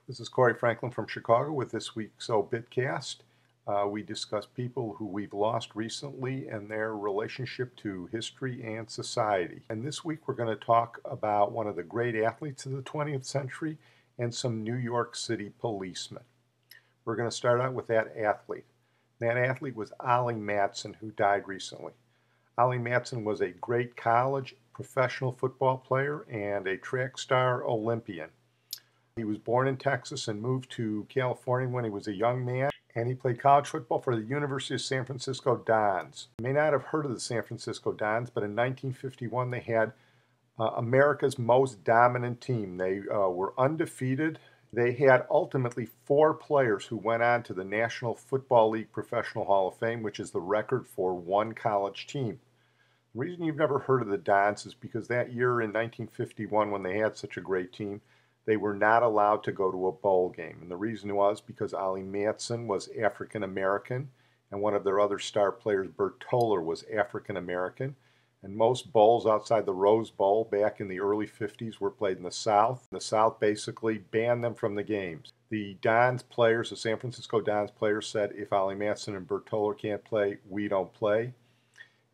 This is Corey Franklin from Chicago with this week's Obitcast. We discuss people who we've lost recently and their relationship to history and society. And this week we're going to talk about one of the great athletes of the 20th century and some New York City policemen. We're going to start out with that athlete. That athlete was Ollie Matson, who died recently. Ollie Matson was a great college professional football player and a track star Olympian. He was born in Texas and moved to California when he was a young man, and he played college football for the University of San Francisco Dons. You may not have heard of the San Francisco Dons, but in 1951 they had America's most dominant team. They were undefeated. They had ultimately 4 players who went on to the National Football League Professional Hall of Fame, which is the record for one college team. The reason you've never heard of the Dons is because that year in 1951, when they had such a great team, they were not allowed to go to a bowl game. And the reason was because Ollie Matson was African American, and one of their other star players, Bert Toller, was African American. And most bowls outside the Rose Bowl back in the early 50s were played in the South. The South basically banned them from the games. The Dons players, the San Francisco Dons players, said if Ollie Matson and Bert Toller can't play, we don't play.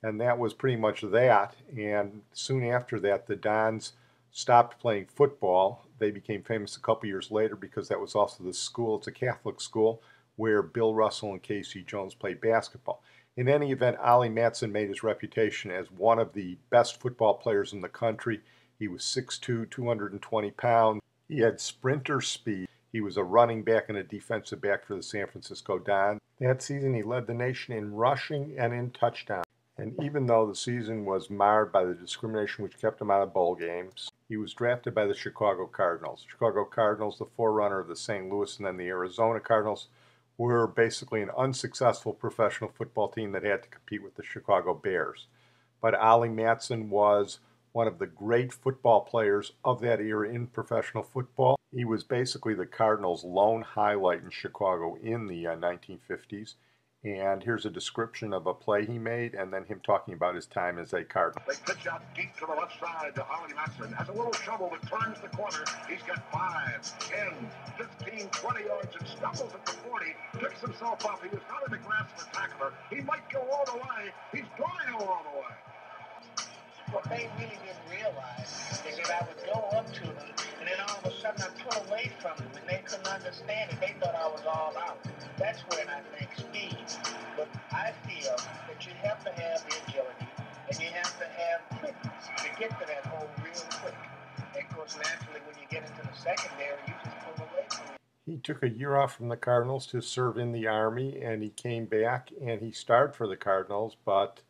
And that was pretty much that. And soon after that, the Dons stopped playing football. They became famous a couple years later because that was also the school, it's a Catholic school, where Bill Russell and Casey Jones played basketball. In any event, Ollie Matson made his reputation as one of the best football players in the country. He was 6'2", 220 pounds. He had sprinter speed. He was a running back and a defensive back for the San Francisco Dons. That season, he led the nation in rushing and in touchdowns. And even though the season was marred by the discrimination which kept him out of bowl games, he was drafted by the Chicago Cardinals. The Chicago Cardinals, the forerunner of the St. Louis and then the Arizona Cardinals, were basically an unsuccessful professional football team that had to compete with the Chicago Bears. But Ollie Matson was one of the great football players of that era in professional football. He was basically the Cardinals' lone highlight in Chicago in the 1950s. And here's a description of a play he made and then him talking about his time as a Cardinal. They pitch out deep to the left side to Ollie Matson. Has a little trouble but turns the corner. He's got 5, 10, 15, 20 yards and stumbles at the 40. Picks himself up. He was out of the grasp of the tackler. He might go all the way. He's going to go all the way. What they really didn't realize is that I would go up to them, and then all of a sudden I pull away from them, and they couldn't understand it. They thought I was all out. That's when I think speed. But I feel that you have to have the agility, and you have to have quickness to get to that hole real quick. And of course, naturally, when you get into the secondary, you just pull away from it. He took a year off from the Cardinals to serve in the Army, and he came back and he starred for the Cardinals, but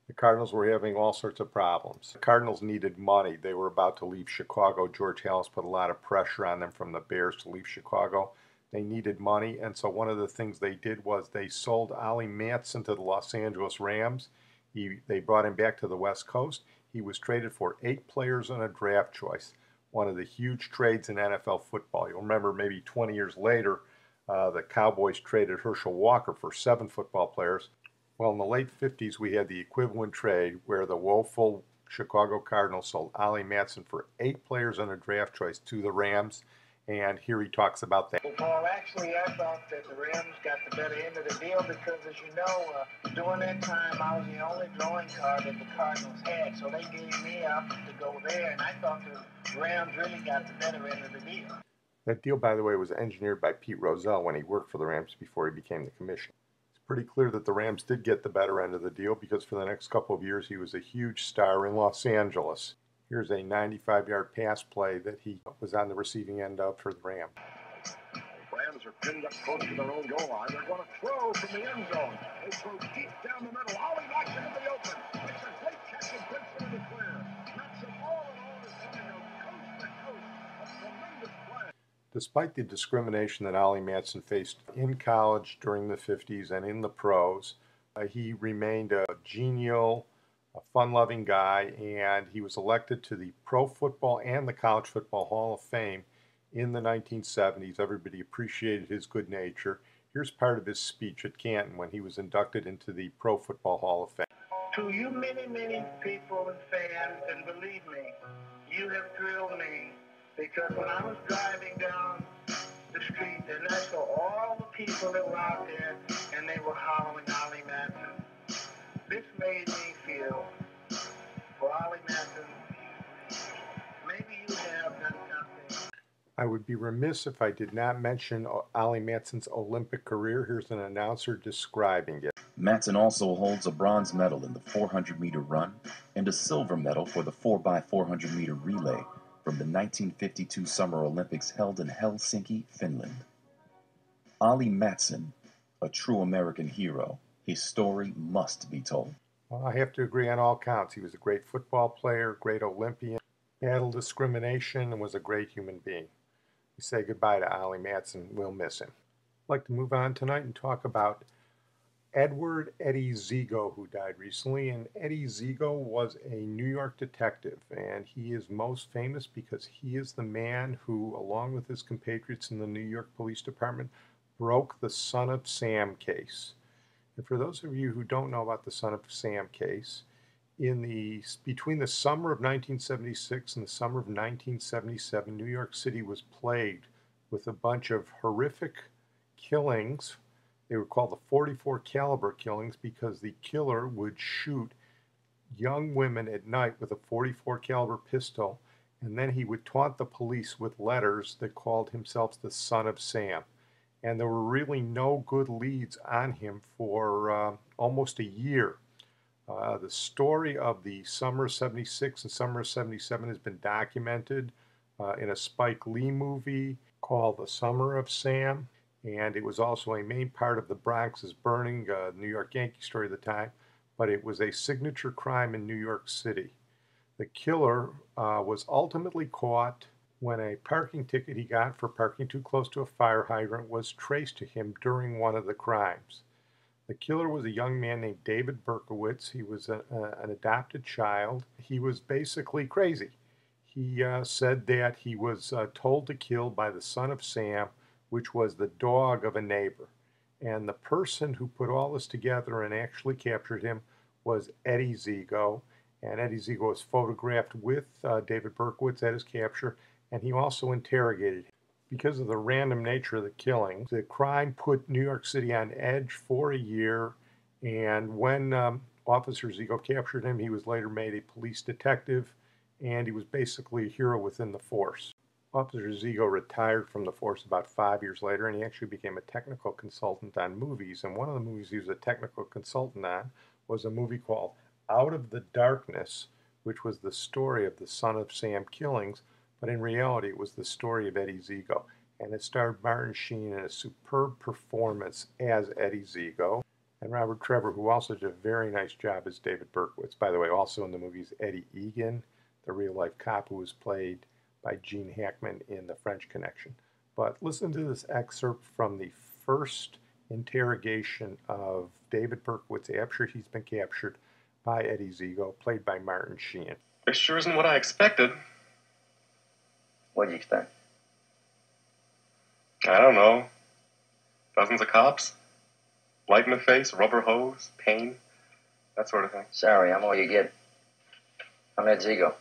the Cardinals were having all sorts of problems. The Cardinals needed money. They were about to leave Chicago. George Halas put a lot of pressure on them from the Bears to leave Chicago. They needed money, and so one of the things they did was they sold Ollie Matson to the Los Angeles Rams. They brought him back to the West Coast. He was traded for 8 players and a draft choice, one of the huge trades in NFL football. You'll remember maybe 20 years later, the Cowboys traded Herschel Walker for 7 football players. Well, in the late 50s, we had the equivalent trade where the woeful Chicago Cardinals sold Ollie Matson for 8 players and a draft choice to the Rams, and here he talks about that. Well, actually, I thought that the Rams got the better end of the deal because, as you know, during that time, I was the only drawing card that the Cardinals had, so they gave me up to go there, and I thought the Rams really got the better end of the deal. That deal, by the way, was engineered by Pete Rozelle when he worked for the Rams before he became the commissioner. Pretty clear that the Rams did get the better end of the deal because for the next couple of years he was a huge star in Los Angeles. Here's a 95-yard pass play that he was on the receiving end of for the Rams. The Rams are pinned up close to their own goal line. They're going to throw from the end zone. They throw deep down the middle. Ollie Matson in the open. It's a great catch and puts it in the clear. Matson all in all is running coast to coast. A tremendous play. Despite the discrimination that Ollie Matson faced in college during the 50s and in the pros, he remained a genial, a fun-loving guy, and he was elected to the Pro Football and the College Football Hall of Fame in the 1970s. Everybody appreciated his good nature. Here's part of his speech at Canton when he was inducted into the Pro Football Hall of Fame. To you many, many people and fans, and believe me, you have thrilled me. Because when I was driving down the Then that's for all the people that were out there and they were hollering Ollie Matson. This made me feel for Ollie Matson, maybe you have done something. I would be remiss if I did not mention Ollie Matson's Olympic career. Here's an announcer describing it. Matson also holds a bronze medal in the 400-meter run and a silver medal for the 4x400-meter relay from the 1952 Summer Olympics held in Helsinki, Finland. Ollie Matson, a true American hero, his story must be told. Well, I have to agree on all counts. He was a great football player, great Olympian, battled discrimination, and was a great human being. We say goodbye to Ollie Matson. We'll miss him. I'd like to move on tonight and talk about Eddie Zigo, who died recently. And Eddie Zigo was a New York detective, and he is most famous because he is the man who, along with his compatriots in the New York Police Department, broke the Son of Sam case. And for those of you who don't know about the Son of Sam case, between the summer of 1976 and the summer of 1977, New York City was plagued with a bunch of horrific killings. They were called the 44 caliber killings because the killer would shoot young women at night with a 44 caliber pistol, and then he would taunt the police with letters that called himself the Son of Sam. And there were really no good leads on him for almost a year. The story of the summer of 76 and summer of 77 has been documented in a Spike Lee movie called The Summer of Sam, and it was also a main part of the Bronx is Burning, New York Yankee story at the time, but it was a signature crime in New York City. The killer was ultimately caught when a parking ticket he got for parking too close to a fire hydrant was traced to him during one of the crimes. The killer was a young man named David Berkowitz. He was an adopted child. He was basically crazy. He said that he was told to kill by the Son of Sam, which was the dog of a neighbor. And the person who put all this together and actually captured him was Eddie Zigo. And Eddie Zigo was photographed with David Berkowitz at his capture, and he also interrogated him. Because of the random nature of the killing, the crime put New York City on edge for a year, and when Officer Zigo captured him, he was later made a police detective, and he was basically a hero within the force. Officer Zigo retired from the force about 5 years later, and he actually became a technical consultant on movies, and one of the movies he was a technical consultant on was a movie called Out of the Darkness, which was the story of the Son of Sam killings, but in reality it was the story of Eddie Zigo, and it starred Martin Sheen in a superb performance as Eddie Zigo, and Robert Trevor, who also did a very nice job as David Berkowitz. By the way, also in the movies Eddie Egan, the real-life cop who was played by Gene Hackman in The French Connection. But listen to this excerpt from the first interrogation of David Berkowitz after he's been captured by Eddie Zigo, played by Martin Sheen. This sure isn't what I expected. What do you expect? I don't know. Dozens of cops? Light in the face, rubber hose, pain, that sort of thing. Sorry, I'm all you get. I'm Ed Zigo.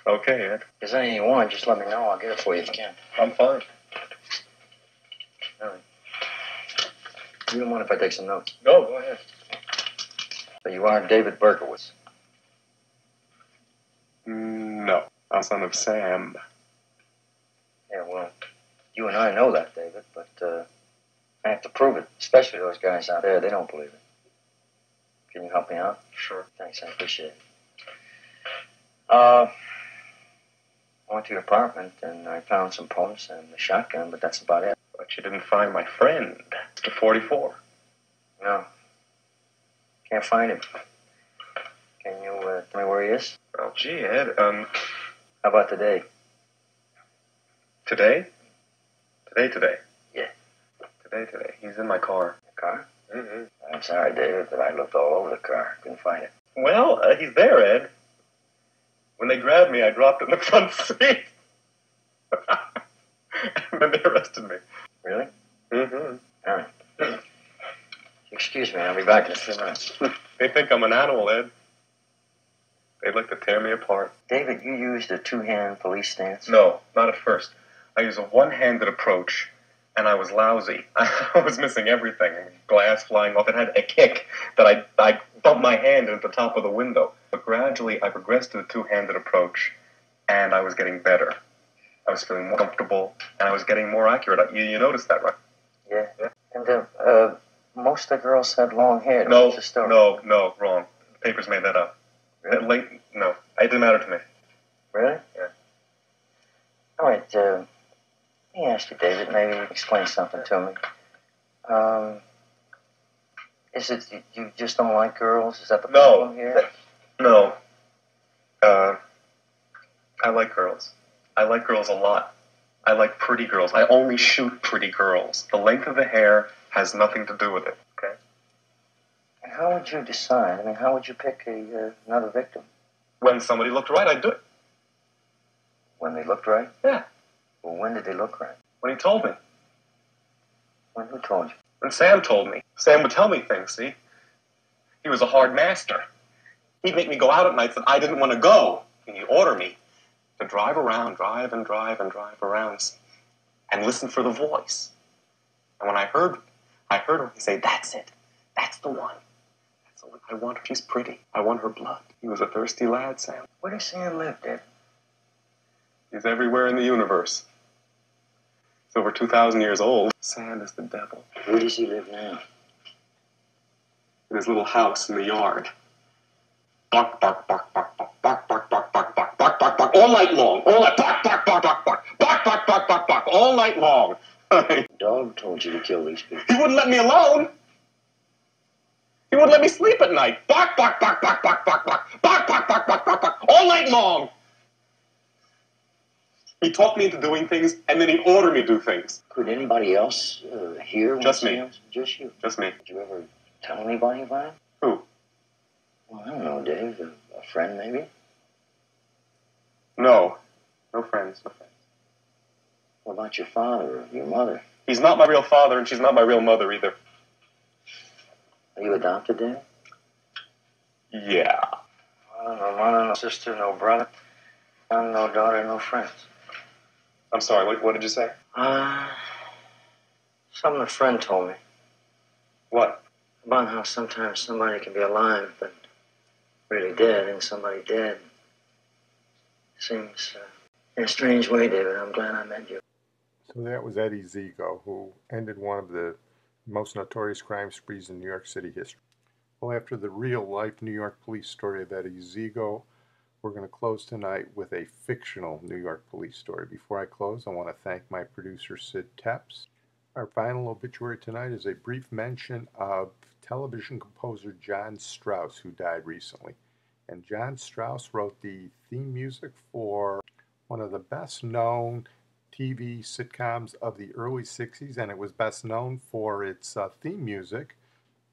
Okay, Ed. If there's anything you want, just let me know. I'll get it for you if you can. I'm fine. All right. You don't mind if I take some notes? No, go ahead. So you are David Berkowitz. No, I'm Son of Sam. Yeah, well, you and I know that, David, but I have to prove it, especially those guys out there. They don't believe it. Can you help me out? Sure. Thanks, I appreciate it. I went to your apartment and I found some pumps and a shotgun, but that's about it. But you didn't find my friend, Mr. 44. No. Can't find him. Can you tell me where he is? Oh, gee, Ed, How about today? Today? Today? Yeah. Today. He's in my car. The car? Mm-hmm. I'm sorry, David, but I looked all over the car. Couldn't find it. Well, he's there, Ed. When they grabbed me, I dropped it in the front seat. And then they arrested me. Really? Mm-hmm. All right. Excuse me, I'll be back in a few minutes. They think I'm an animal, Ed. They'd like to tear me apart. David, you used a two-hand police stance? No, not at first. I used a one-handed approach, and I was lousy. I was missing everything. Glass flying off. It had a kick that I bumped my hand into the top of the window. But gradually, I progressed to the two-handed approach, and I was getting better. I was feeling more comfortable, and I was getting more accurate. You noticed that, right? Yeah. And most of the girls had long hair. No, What's the story? no, wrong. The papers made that up. Really? No, it didn't matter to me. Really? Yeah. All right, let me ask you, David, maybe you explain something to me. Is it you just don't like girls? Is that the problem here? No. I like girls. I like girls a lot. I like pretty girls. I only shoot pretty girls. The length of the hair has nothing to do with it, okay? And how would you decide? I mean, how would you pick another victim? When somebody looked right, I'd do it. When they looked right? Yeah. Well, when did they look right? When he told me. When who told you? When Sam told me. Sam would tell me things, see? He was a hard master. He'd make me go out at nights that I didn't want to go. And he'd order me to drive around, drive around, and listen for the voice. And when I heard her say, "That's it. That's the one. That's the one. I want her. She's pretty. I want her blood." He was a thirsty lad, Sam. Where does Sam live, David? He's everywhere in the universe. He's over 2,000 years old. Sam is the devil. Where does he live now? In his little house in the yard. Bark, bark, bark, bark, bark, bark, bark, bark, bark, bark, bark, bark, bark, all night long. All night, bark, bark, bark, bark, bark, bark, bark, bark, bark, bark, all night long. Dog told you to kill these people. He wouldn't let me alone. He wouldn't let me sleep at night. Bark, bark, bark, bark, bark, bark, bark, bark, bark, bark, bark, bark, bark, all night long. He talked me into doing things, and then he'd order me to do things. Could anybody else hear? Just me. Just you? Just me. Did you ever tell anybody about it? Who? Well, I don't know, Dave. A friend, maybe? No. No friends. No friends. What about your father or your mother? He's not my real father, and she's not my real mother either. Are you adopted, Dave? Yeah. No mother, no sister, no brother. No daughter, no friends. I'm sorry, what did you say? Something a friend told me. What? About how sometimes somebody can be alive, but really dead, and somebody dead. Seems in a strange way, David. I'm glad I met you. So that was Eddie Zigo, who ended one of the most notorious crime sprees in New York City history. Well, after the real-life New York police story of Eddie Zigo, we're going to close tonight with a fictional New York police story. Before I close, I want to thank my producer, Sid Tepps. Our final obituary tonight is a brief mention of television composer John Strauss, who died recently. And John Strauss wrote the theme music for one of the best-known TV sitcoms of the early 60s, and it was best known for its theme music,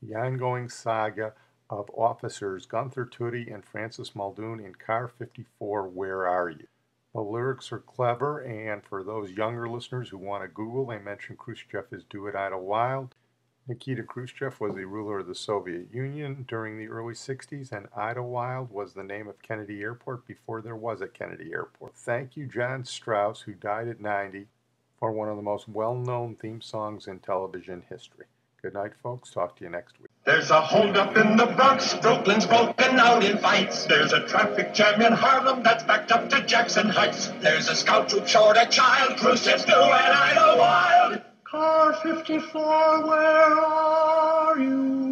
the ongoing saga of officers Gunther Tootie and Francis Muldoon in Car 54, Where Are You? The lyrics are clever, and for those younger listeners who want to Google, they mention Khrushchev as Do It Idlewild. Nikita Khrushchev was the ruler of the Soviet Union during the early 60s, and Idlewild was the name of Kennedy Airport before there was a Kennedy Airport. Thank you, John Strauss, who died at 90, for one of the most well-known theme songs in television history. Good night, folks. Talk to you next week. There's a holdup in the Bronx. Brooklyn's broken out in fights. There's a traffic jam in Harlem that's backed up to Jackson Heights. There's a scout troop short a child. Khrushchev's Do It Idlewild. Car 54, where are you?